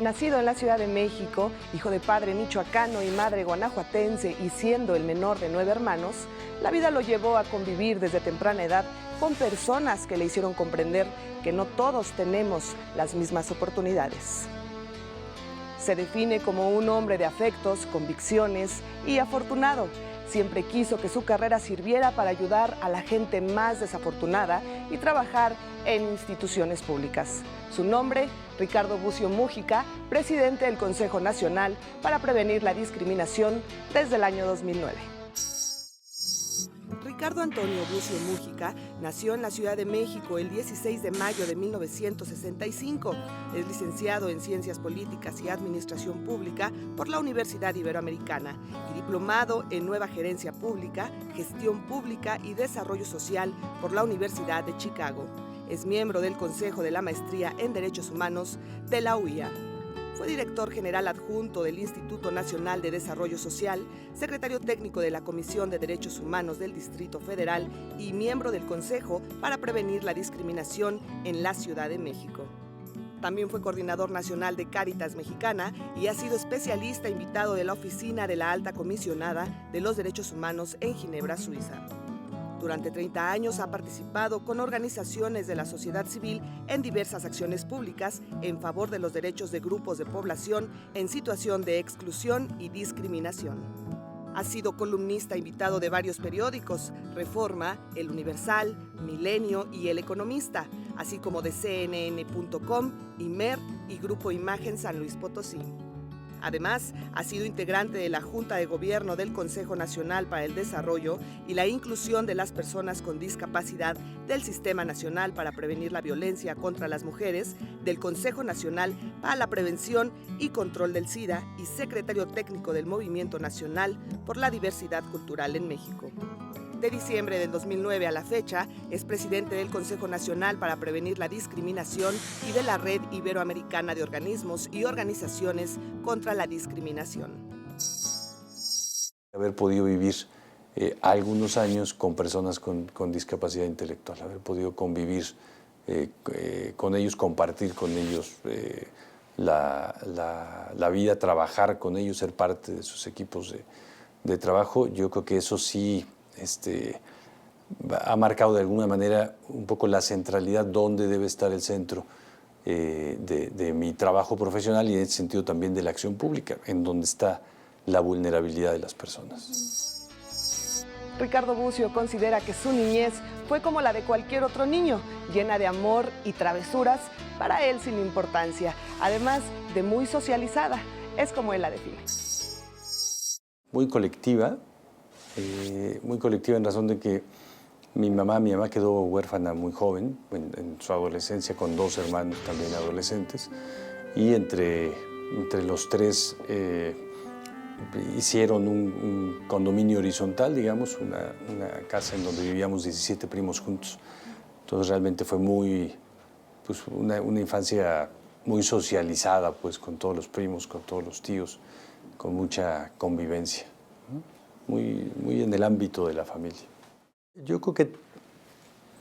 Nacido en la Ciudad de México, hijo de padre michoacano y madre guanajuatense y siendo el menor de 9 hermanos, la vida lo llevó a convivir desde temprana edad con personas que le hicieron comprender que no todos tenemos las mismas oportunidades. Se define como un hombre de afectos, convicciones y afortunado. Siempre quiso que su carrera sirviera para ayudar a la gente más desafortunada y trabajar en instituciones públicas. Su nombre, Ricardo Bucio Múgica, presidente del Consejo Nacional para Prevenir la Discriminación desde el año 2009. Ricardo Antonio Bucio Múgica nació en la Ciudad de México el 16 de mayo de 1965. Es licenciado en Ciencias Políticas y Administración Pública por la Universidad Iberoamericana y diplomado en Nueva Gerencia Pública, Gestión Pública y Desarrollo Social por la Universidad de Chicago. Es miembro del Consejo de la Maestría en Derechos Humanos de la UIA. Fue director general adjunto del Instituto Nacional de Desarrollo Social, secretario técnico de la Comisión de Derechos Humanos del Distrito Federal y miembro del Consejo para Prevenir la Discriminación en la Ciudad de México. También fue coordinador nacional de Cáritas Mexicana y ha sido especialista invitado de la Oficina de la Alta Comisionada de los Derechos Humanos en Ginebra, Suiza. Durante 30 años ha participado con organizaciones de la sociedad civil en diversas acciones públicas en favor de los derechos de grupos de población en situación de exclusión y discriminación. Ha sido columnista invitado de varios periódicos, Reforma, El Universal, Milenio y El Economista, así como de CNN.com, Imer y Grupo Imagen San Luis Potosí. Además, ha sido integrante de la Junta de Gobierno del Consejo Nacional para el Desarrollo y la Inclusión de las Personas con Discapacidad del Sistema Nacional para Prevenir la Violencia contra las Mujeres, del Consejo Nacional para la Prevención y Control del SIDA y secretario técnico del Movimiento Nacional por la Diversidad Cultural en México. De diciembre del 2009 a la fecha, es presidente del Consejo Nacional para Prevenir la Discriminación y de la Red Iberoamericana de Organismos y Organizaciones contra la Discriminación. Haber podido vivir algunos años con personas con discapacidad intelectual, haber podido convivir con ellos, compartir con ellos la vida, trabajar con ellos, ser parte de sus equipos de trabajo, yo creo que eso sí ha marcado de alguna manera un poco la centralidad donde debe estar el centro de mi trabajo profesional y en ese sentido también de la acción pública, en donde está la vulnerabilidad de las personas. Ricardo Bucio considera que su niñez fue como la de cualquier otro niño, llena de amor y travesuras, para él sin importancia, además de muy socializada, es como él la define. Muy colectiva en razón de que mi mamá quedó huérfana muy joven, en su adolescencia, con 2 hermanos también adolescentes, y entre los 3 hicieron un condominio horizontal, digamos, una casa en donde vivíamos 17 primos juntos. Entonces realmente fue una infancia muy socializada, pues, con todos los primos, con todos los tíos, con mucha convivencia, ¿no? Muy en el ámbito de la familia. Yo creo que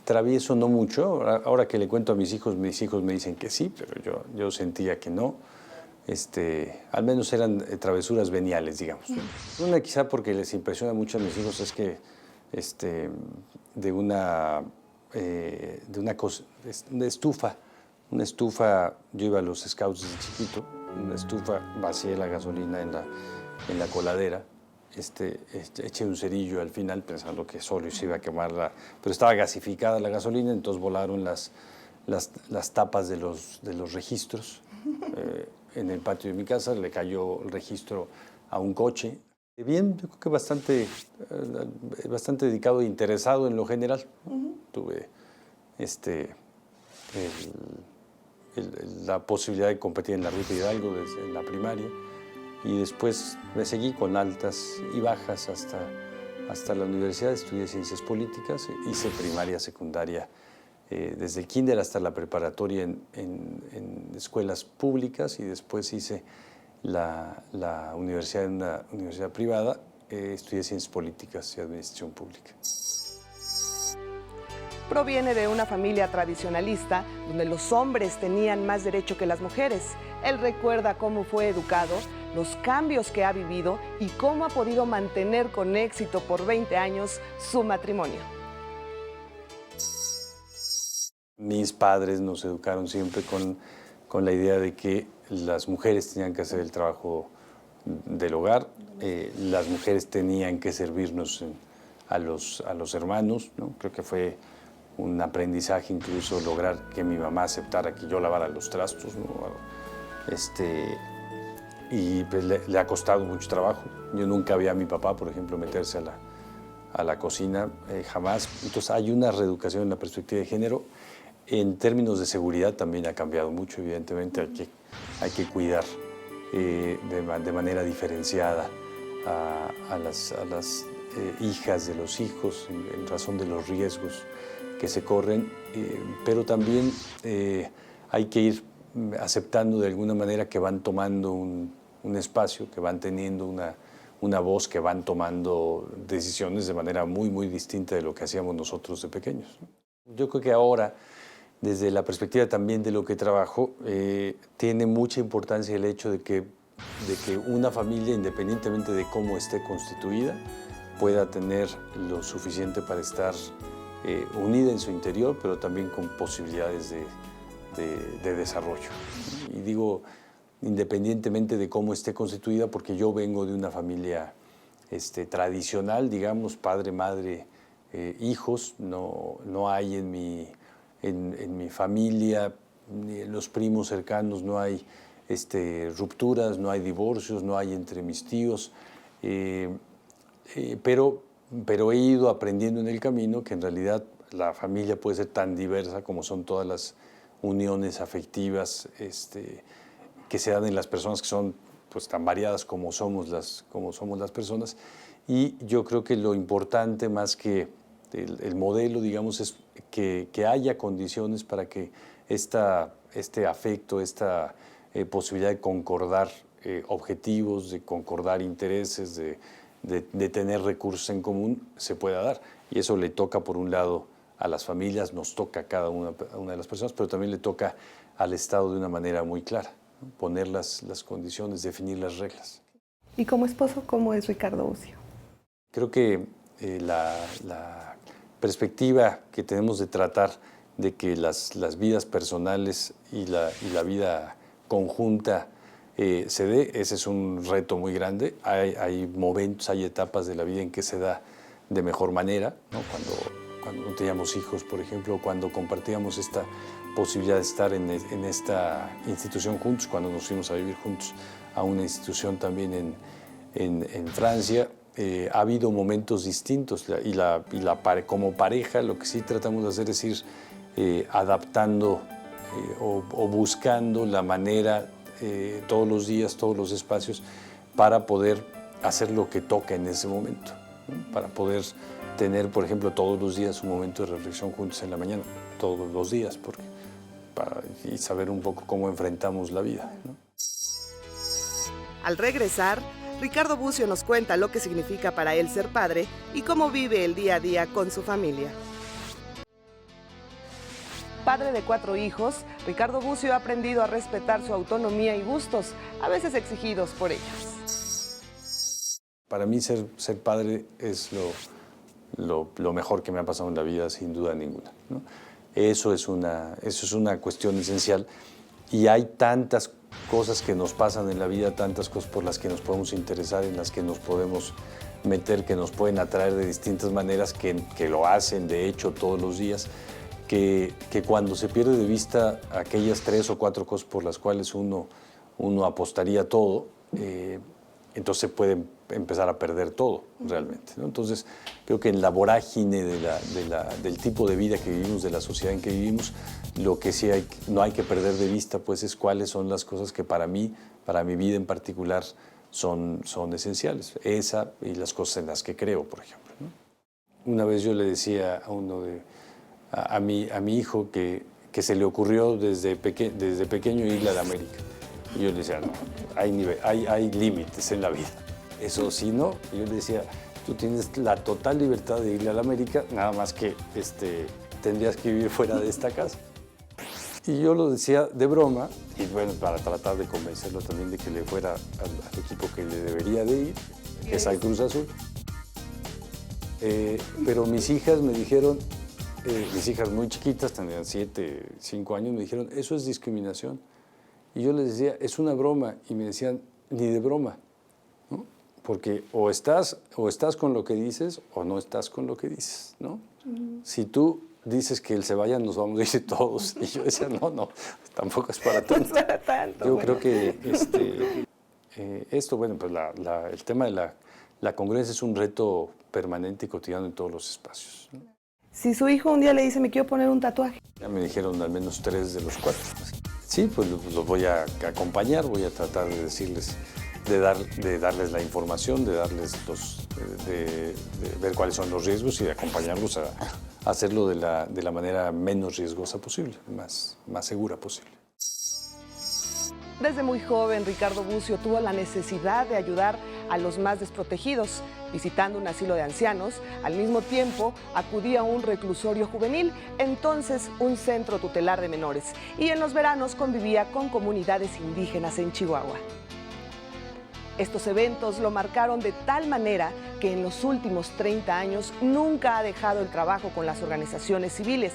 travieso no mucho. Ahora que le cuento a mis hijos me dicen que sí, pero yo sentía que no. Al menos eran travesuras veniales, digamos. Una quizá porque les impresiona mucho a mis hijos es que de una estufa, yo iba a los scouts desde chiquito, una estufa, vacié la gasolina en la coladera, eché un cerillo al final pensando que solo se iba a quemar, pero estaba gasificada la gasolina, entonces volaron las tapas de los registros. En el patio de mi casa le cayó el registro a un coche. Bien, yo creo que bastante dedicado e interesado en lo general. Tuve la posibilidad de competir en la Ruta Hidalgo desde la primaria y después me seguí con altas y bajas hasta la universidad. Estudié Ciencias Políticas, hice primaria, secundaria, desde el kinder hasta la preparatoria en escuelas públicas y después hice la universidad en una universidad privada. Estudié Ciencias Políticas y Administración Pública. Proviene de una familia tradicionalista donde los hombres tenían más derecho que las mujeres. Él recuerda cómo fue educado, los cambios que ha vivido y cómo ha podido mantener con éxito por 20 años su matrimonio. Mis padres nos educaron siempre con la idea de que las mujeres tenían que hacer el trabajo del hogar, las mujeres tenían que servirnos a los hermanos, ¿no? Creo que fue un aprendizaje incluso lograr que mi mamá aceptara que yo lavara los trastos, ¿no? Y pues le ha costado mucho trabajo. Yo nunca vi a mi papá, por ejemplo, meterse a la cocina, jamás. Entonces hay una reeducación en la perspectiva de género. En términos de seguridad también ha cambiado mucho, evidentemente hay que cuidar de manera diferenciada a las hijas de los hijos en razón de los riesgos que se corren, pero también hay que ir aceptando de alguna manera que van tomando un espacio, que van teniendo una voz, que van tomando decisiones de manera muy, muy distinta de lo que hacíamos nosotros de pequeños. Yo creo que ahora, desde la perspectiva también de lo que trabajo, tiene mucha importancia el hecho de que una familia, independientemente de cómo esté constituida, pueda tener lo suficiente para estar unida en su interior, pero también con posibilidades de desarrollo. Y digo, independientemente de cómo esté constituida, porque yo vengo de una familia tradicional, digamos, padre, madre, hijos, no hay en mi familia, ni en los primos cercanos, no hay rupturas, no hay divorcios, no hay entre mis tíos, pero he ido aprendiendo en el camino que en realidad la familia puede ser tan diversa como son todas las uniones afectivas que se dan en las personas, que son pues tan variadas como somos las personas. Y yo creo que lo importante, más que el modelo, digamos, es que haya condiciones para que este afecto, esta posibilidad de concordar objetivos, de concordar intereses, de tener recursos en común, se pueda dar. Y eso le toca, por un lado, a las familias, nos toca a cada una de las personas, pero también le toca al Estado de una manera muy clara, ¿no? Poner las condiciones, definir las reglas. ¿Y como esposo, cómo es Ricardo Bucio? Creo que la perspectiva que tenemos de tratar de que las vidas personales y la vida conjunta se dé, ese es un reto muy grande. Hay momentos, hay etapas de la vida en que se da de mejor manera, ¿no? Cuando no teníamos hijos, por ejemplo, cuando compartíamos esta posibilidad de estar en esta institución juntos, cuando nos fuimos a vivir juntos a una institución también en Francia. Ha habido momentos distintos y como pareja lo que sí tratamos de hacer es ir adaptando o buscando la manera todos los días, todos los espacios, para poder hacer lo que toca en ese momento, ¿no? Para poder tener, por ejemplo, todos los días un momento de reflexión juntos en la mañana, todos los días, y saber un poco cómo enfrentamos la vida, ¿no? Al regresar, Ricardo Bucio nos cuenta lo que significa para él ser padre y cómo vive el día a día con su familia. Padre de 4 hijos, Ricardo Bucio ha aprendido a respetar su autonomía y gustos, a veces exigidos por ellos. Para mí ser padre es lo mejor que me ha pasado en la vida, sin duda ninguna, ¿no? Eso es una cuestión esencial, y hay tantas cosas que nos pasan en la vida, tantas cosas por las que nos podemos interesar, en las que nos podemos meter, que nos pueden atraer de distintas maneras, que lo hacen de hecho todos los días, que cuando se pierde de vista aquellas 3 o 4 cosas por las cuales uno apostaría todo, entonces se puede empezar a perder todo realmente, ¿no? Entonces creo que en la vorágine del tipo de vida que vivimos, de la sociedad en que vivimos, lo que sí no hay que perder de vista pues es cuáles son las cosas que para mí, para mi vida en particular, son esenciales. Esa y las cosas en las que creo, por ejemplo, ¿no? Una vez yo le decía a mi hijo que se le ocurrió desde pequeño irle a la América. Y yo le decía, no, hay límites en la vida. Eso sí, no. Y yo le decía, tú tienes la total libertad de irle a la América, nada más que tendrías que vivir fuera de esta casa. Y yo lo decía de broma, y bueno, para tratar de convencerlo también de que le fuera al equipo que le debería de ir, que es al Cruz Azul. Pero mis hijas me dijeron, mis hijas muy chiquitas, tendrían 7, 5 años, me dijeron, eso es discriminación. Y yo les decía, es una broma, y me decían, ni de broma, ¿no? Porque o estás con lo que dices o no estás con lo que dices, ¿no? Si tú dices que él se vaya, nos vamos a ir todos. Y yo decía, no, tampoco es para tanto. No es para tanto. Yo Bueno. creo que esto, bueno, pues el tema de la congruencia es un reto permanente y cotidiano en todos los espacios, ¿no? Si su hijo un día le dice, me quiero poner un tatuaje. Ya me dijeron al menos 3 de los 4. Sí, pues los voy a acompañar, voy a tratar de decirles, de darles la información, de darles de ver cuáles son los riesgos y de acompañarlos a hacerlo de la manera menos riesgosa posible, más segura posible. Desde muy joven, Ricardo Bucio tuvo la necesidad de ayudar a los más desprotegidos. Visitando un asilo de ancianos, al mismo tiempo acudía a un reclusorio juvenil, entonces un centro tutelar de menores, y en los veranos convivía con comunidades indígenas en Chihuahua. Estos eventos lo marcaron de tal manera que en los últimos 30 años nunca ha dejado el trabajo con las organizaciones civiles.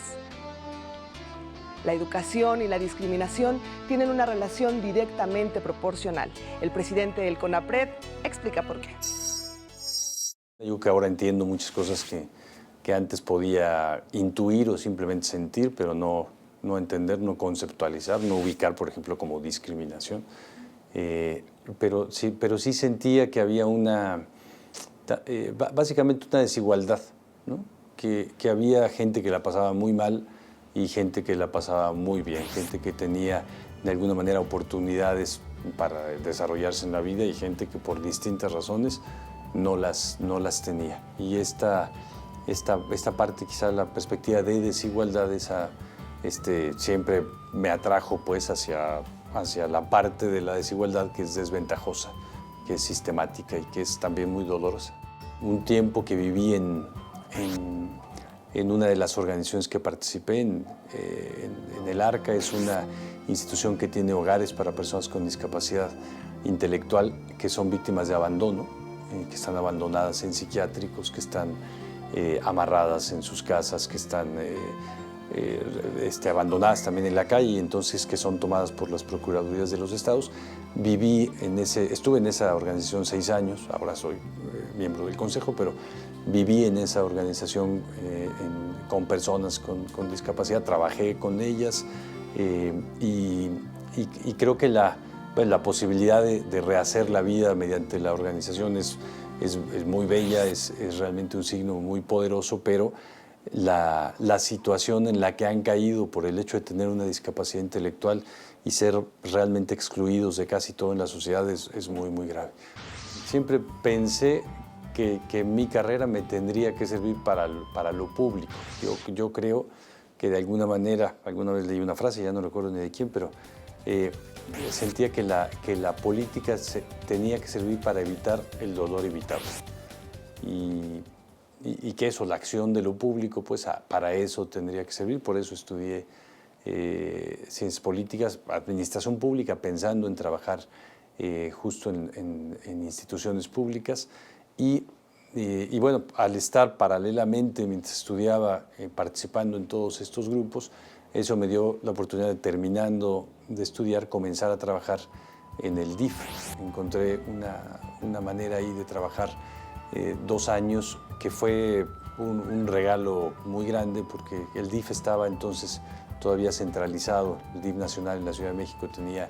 La educación y la discriminación tienen una relación directamente proporcional. El presidente del CONAPRED explica por qué. Yo que ahora entiendo muchas cosas que antes podía intuir o simplemente sentir, pero no entender, no conceptualizar, no ubicar, por ejemplo, como discriminación. Pero sí sentía que había básicamente una desigualdad, ¿no? Que había gente que la pasaba muy mal y gente que la pasaba muy bien, gente que tenía de alguna manera oportunidades para desarrollarse en la vida y gente que por distintas razones no las tenía. Y esta parte, quizás la perspectiva de desigualdad, siempre me atrajo pues hacia la parte de la desigualdad que es desventajosa, que es sistemática y que es también muy dolorosa. Un tiempo que viví en una de las organizaciones que participé, en el ARCA, es una institución que tiene hogares para personas con discapacidad intelectual que son víctimas de abandono, que están abandonadas en psiquiátricos, que están amarradas en sus casas, que están abandonadas también en la calle, entonces que son tomadas por las procuradurías de los estados. Estuve en esa organización 6 años, ahora soy miembro del consejo, pero viví en esa organización con personas con discapacidad, trabajé con ellas y creo que la posibilidad de rehacer la vida mediante la organización es muy bella, es realmente un signo muy poderoso, pero la situación en la que han caído por el hecho de tener una discapacidad intelectual y ser realmente excluidos de casi todo en la sociedad es muy, muy grave. Siempre pensé que mi carrera me tendría que servir para lo público. Yo creo que de alguna manera, alguna vez leí una frase, ya no recuerdo ni de quién, pero sentía que la política tenía que servir para evitar el dolor evitable. Y que eso, la acción de lo público, pues para eso tendría que servir. Por eso estudié ciencias políticas, administración pública, pensando en trabajar justo en instituciones públicas. Y bueno, al estar paralelamente, mientras estudiaba, participando en todos estos grupos, eso me dio la oportunidad de, terminando de estudiar, comenzar a trabajar en el DIF. Encontré una manera ahí de trabajar 2 años que fue un regalo muy grande, porque el DIF estaba entonces todavía centralizado. El DIF nacional en la Ciudad de México tenía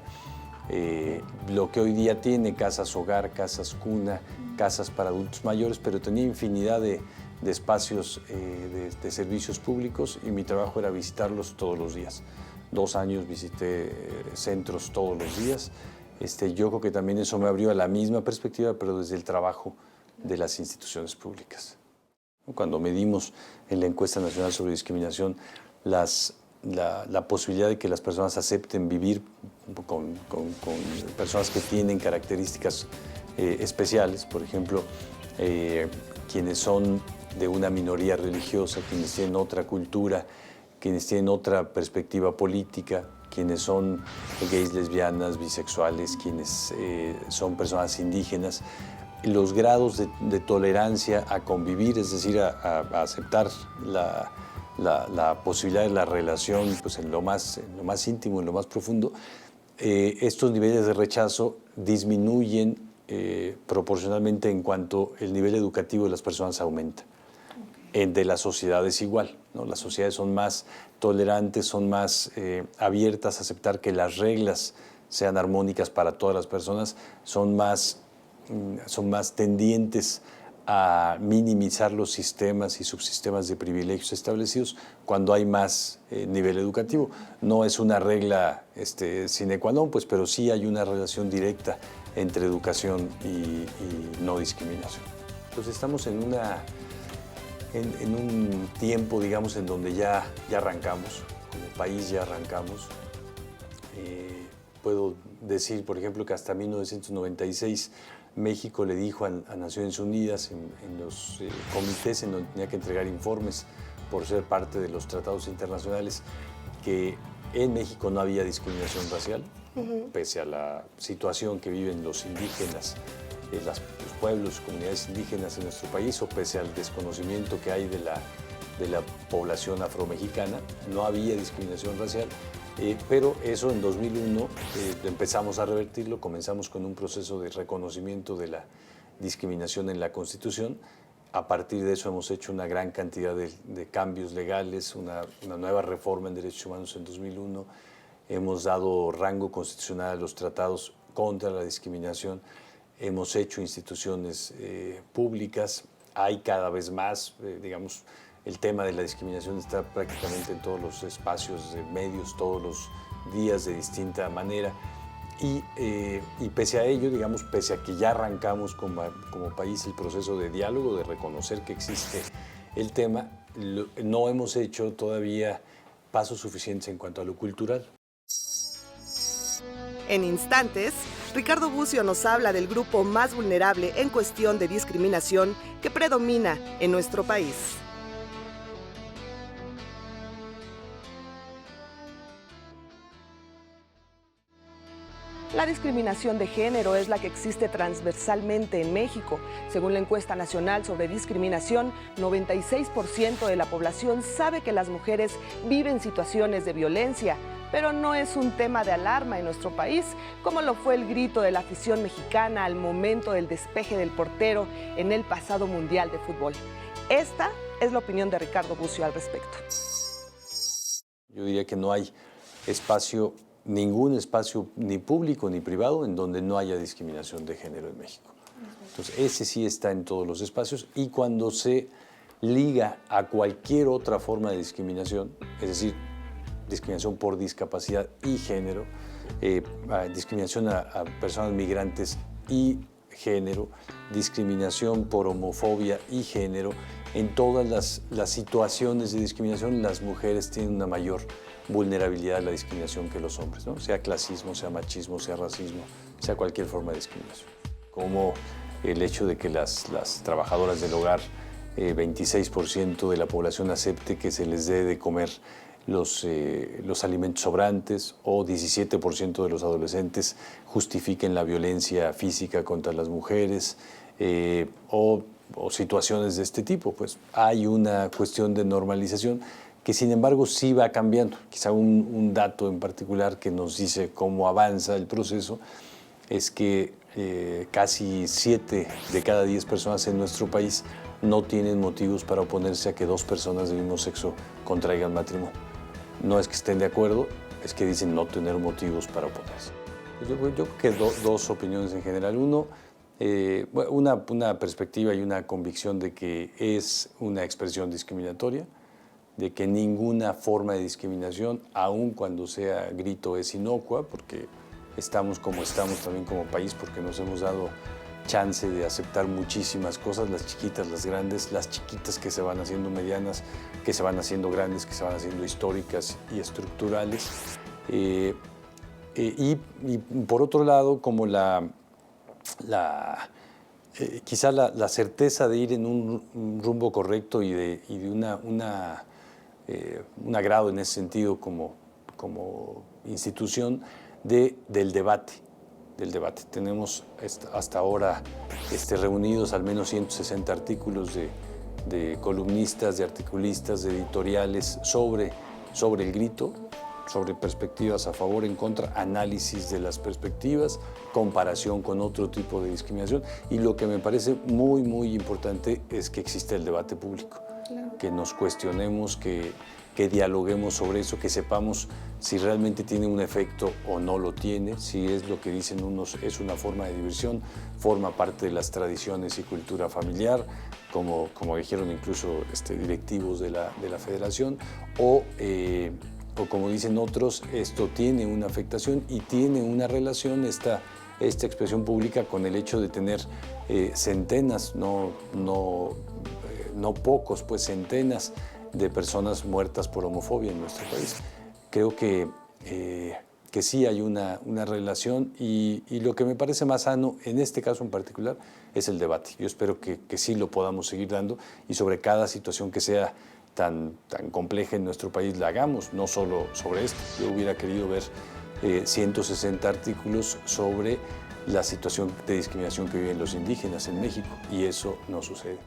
lo que hoy día tiene: casas hogar, casas cuna, casas para adultos mayores, pero tenía infinidad de espacios de servicios públicos, y mi trabajo era visitarlos todos los días. 2 años visité centros todos los días. Yo creo que también eso me abrió a la misma perspectiva, pero desde el trabajo de las instituciones públicas. Cuando medimos en la encuesta nacional sobre discriminación la posibilidad de que las personas acepten vivir con personas que tienen características especiales, por ejemplo, quienes son de una minoría religiosa, quienes tienen otra cultura, quienes tienen otra perspectiva política, quienes son gays, lesbianas, bisexuales, quienes son personas indígenas. Los grados de tolerancia a convivir, es decir, a aceptar la posibilidad de la relación pues, en lo más íntimo, en lo más profundo, estos niveles de rechazo disminuyen proporcionalmente en cuanto el nivel educativo de las personas aumenta. De las sociedades igual, ¿no? Las sociedades son más tolerantes, son más abiertas a aceptar que las reglas sean armónicas para todas las personas, son más tendientes a minimizar los sistemas y subsistemas de privilegios establecidos cuando hay más nivel educativo. No es una regla sine qua non, pues, pero sí hay una relación directa entre educación y no discriminación. Pues estamos en un tiempo, digamos, en donde ya arrancamos, como país ya arrancamos. Puedo decir, por ejemplo, que hasta 1996 México le dijo a Naciones Unidas en los comités en donde tenía que entregar informes por ser parte de los tratados internacionales que en México no había discriminación racial, pese a la situación que viven los indígenas, los pueblos, comunidades indígenas en nuestro país, o pese al desconocimiento que hay de la población afromexicana, no había discriminación racial. Pero eso en 2001 empezamos a revertirlo, comenzamos con un proceso de reconocimiento de la discriminación en la Constitución. A partir de eso hemos hecho una gran cantidad de cambios legales, una nueva reforma en derechos humanos en 2001. Hemos dado rango constitucional a los tratados contra la discriminación. Hemos hecho instituciones públicas. Hay cada vez más, digamos, el tema de la discriminación está prácticamente en todos los espacios de medios, todos los días de distinta manera. Y pese a ello, digamos, pese a que ya arrancamos como país el proceso de diálogo, de reconocer que existe el tema, no hemos hecho todavía pasos suficientes en cuanto a lo cultural. En instantes, Ricardo Bucio nos habla del grupo más vulnerable en cuestión de discriminación que predomina en nuestro país. La discriminación de género es la que existe transversalmente en México. Según la encuesta nacional sobre discriminación, 96% de la población sabe que las mujeres viven situaciones de violencia, pero no es un tema de alarma en nuestro país, como lo fue el grito de la afición mexicana al momento del despeje del portero en el pasado Mundial de Fútbol. Esta es la opinión de Ricardo Bucio al respecto. Yo diría que no hay ningún espacio ni público ni privado en donde no haya discriminación de género en México. Entonces, ese sí está en todos los espacios, y cuando se liga a cualquier otra forma de discriminación, es decir, discriminación por discapacidad y género, discriminación a personas migrantes y género, discriminación por homofobia y género, en todas las situaciones de discriminación las mujeres tienen una mayor vulnerabilidad a la discriminación que los hombres, ¿no? Sea clasismo, sea machismo, sea racismo, sea cualquier forma de discriminación. Como el hecho de que las trabajadoras del hogar, 26% de la población acepte que se les dé de comer los alimentos sobrantes, o 17% de los adolescentes justifiquen la violencia física contra las mujeres, o situaciones de este tipo. Pues hay una cuestión de normalización que sin embargo sí va cambiando. Quizá un dato en particular que nos dice cómo avanza el proceso es que casi 7 de cada 10 personas en nuestro país no tienen motivos para oponerse a que 2 personas del mismo sexo contraigan matrimonio. No es que estén de acuerdo, es que dicen no tener motivos para oponerse. Yo creo que dos opiniones en general. Uno, una perspectiva y una convicción de que es una expresión discriminatoria, de que ninguna forma de discriminación, aun cuando sea grito, es inocua, porque estamos como estamos también como país, porque nos hemos dado chance de aceptar muchísimas cosas, las chiquitas, las grandes, las chiquitas que se van haciendo medianas, que se van haciendo grandes, que se van haciendo históricas y estructurales. Y por otro lado, como la quizá la certeza de ir en un rumbo correcto y de un agrado en ese sentido como institución del debate. Tenemos hasta ahora reunidos al menos 160 artículos de columnistas, de articulistas, de editoriales sobre el grito, sobre perspectivas a favor, en contra, análisis de las perspectivas, comparación con otro tipo de discriminación. Y lo que me parece muy, muy importante es que existe el debate público, claro, que nos cuestionemos, que dialoguemos sobre eso, que sepamos si realmente tiene un efecto o no lo tiene, si es lo que dicen unos, es una forma de diversión, forma parte de las tradiciones y cultura familiar, como dijeron incluso directivos de la federación, o como dicen otros, esto tiene una afectación y tiene una relación, esta expresión pública, con el hecho de tener centenas, no pocos, pues centenas de personas muertas por homofobia en nuestro país. Creo que sí hay una relación y lo que me parece más sano en este caso en particular es el debate. Yo espero que sí lo podamos seguir dando y sobre cada situación que sea tan compleja en nuestro país la hagamos, no solo sobre esto. Yo hubiera querido ver 160 artículos sobre la situación de discriminación que viven los indígenas en México y eso no sucede.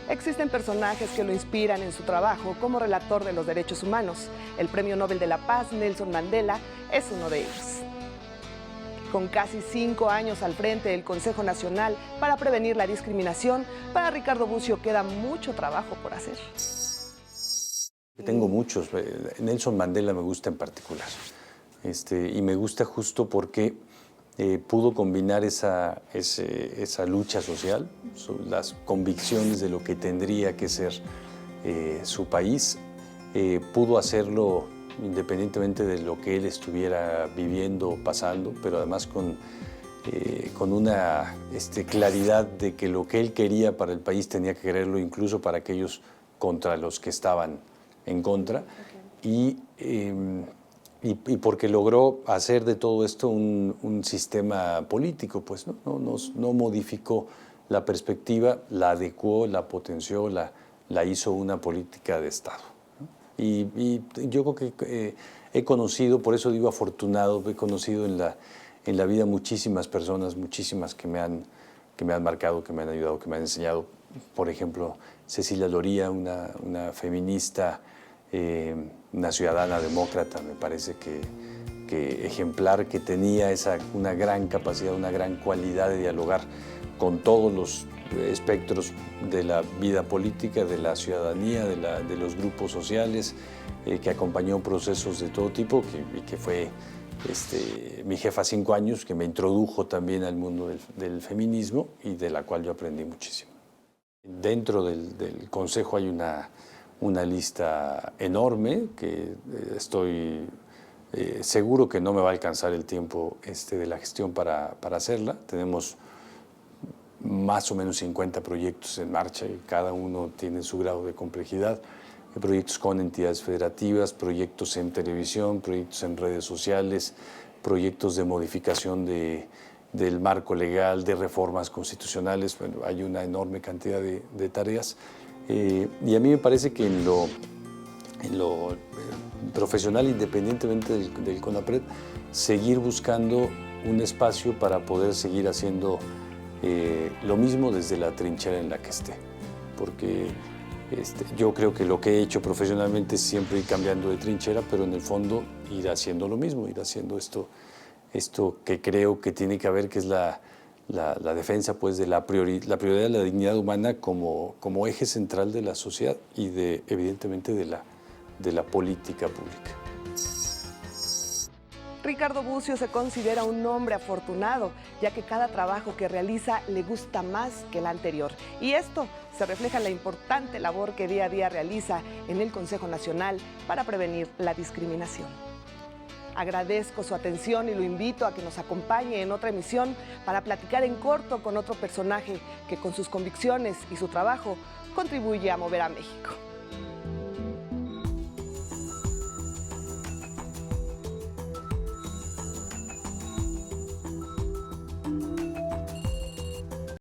Existen personajes que lo inspiran en su trabajo como relator de los derechos humanos. El Premio Nobel de la Paz, Nelson Mandela, es uno de ellos. Con casi 5 años al frente del Consejo Nacional para prevenir la discriminación, para Ricardo Bucio queda mucho trabajo por hacer. Tengo muchos. Nelson Mandela me gusta en particular. Y me gusta justo porque pudo combinar esa lucha social, las convicciones de lo que tendría que ser su país, pudo hacerlo independientemente de lo que él estuviera viviendo o pasando, pero además con una claridad de que lo que él quería para el país tenía que quererlo incluso para aquellos contra los que estaban en contra. Okay. Y porque logró hacer de todo esto un sistema político, pues no modificó la perspectiva, la adecuó, la potenció, la hizo una política de Estado, ¿no? Y yo creo que he conocido, por eso digo afortunado, he conocido en la vida muchísimas personas, muchísimas que me han marcado, que me han ayudado, que me han enseñado. Por ejemplo, Cecilia Loría, una feminista, una ciudadana demócrata, me parece que ejemplar, que tenía una gran capacidad, una gran cualidad de dialogar con todos los espectros de la vida política, de la ciudadanía, de los grupos sociales, que acompañó procesos de todo tipo, y que fue mi jefa 5 años, que me introdujo también al mundo del feminismo y de la cual yo aprendí muchísimo. Dentro del Consejo hay una lista enorme que estoy seguro que no me va a alcanzar el tiempo de la gestión para hacerla. Tenemos más o menos 50 proyectos en marcha y cada uno tiene su grado de complejidad. Proyectos con entidades federativas, proyectos en televisión, proyectos en redes sociales, proyectos de modificación del marco legal, de reformas constitucionales. Bueno, hay una enorme cantidad de tareas. Y a mí me parece que en lo profesional, independientemente del CONAPRED, seguir buscando un espacio para poder seguir haciendo lo mismo desde la trinchera en la que esté. Porque yo creo que lo que he hecho profesionalmente es siempre ir cambiando de trinchera, pero en el fondo ir haciendo lo mismo, ir haciendo esto que creo que tiene que haber, que es la defensa, pues, de la prioridad de la dignidad humana como eje central de la sociedad y evidentemente de la política pública. Ricardo Bucio se considera un hombre afortunado, ya que cada trabajo que realiza le gusta más que el anterior. Y esto se refleja en la importante labor que día a día realiza en el Consejo Nacional para prevenir la discriminación. Agradezco su atención y lo invito a que nos acompañe en otra emisión para platicar en corto con otro personaje que con sus convicciones y su trabajo contribuye a mover a México.